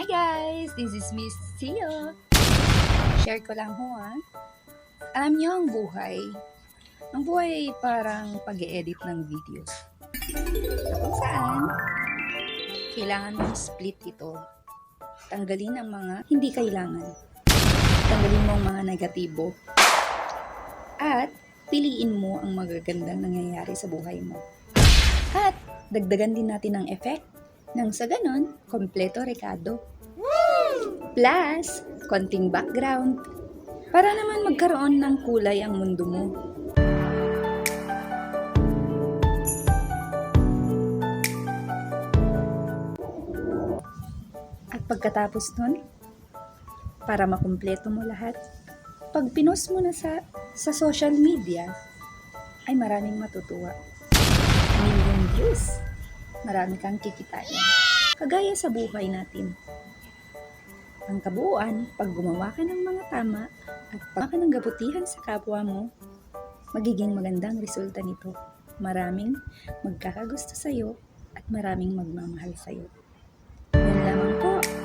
guys! This is Miss Sia. Share ko lang ho Alam niyo ang buhay. Ang buhay ay parang pag-e-edit ng video. Kung saan, kailangan mong split ito. Tanggalin ang mga hindi kailangan. Tanggalin mo ang mga negatibo. At piliin mo ang magagandang nangyayari sa buhay mo. At dagdagan din natin ng effect nang sa ganon, kompleto rekado. Plus, konting background para naman magkaroon ng kulay ang mundo mo. At pagkatapos nun, para makumpleto mo lahat, pag pinost mo na sa social media, ay maraming matutuwa. Million views. Marami kang kikitain. Kagaya sa buhay natin. Ang kabuuan, pag gumawa ka ng mga tama at pag ka ng kabutihan sa kapwa mo, magiging magandang resulta nito. Maraming magkakagusto sa'yo at maraming magmamahal sa'yo. Yan lamang po.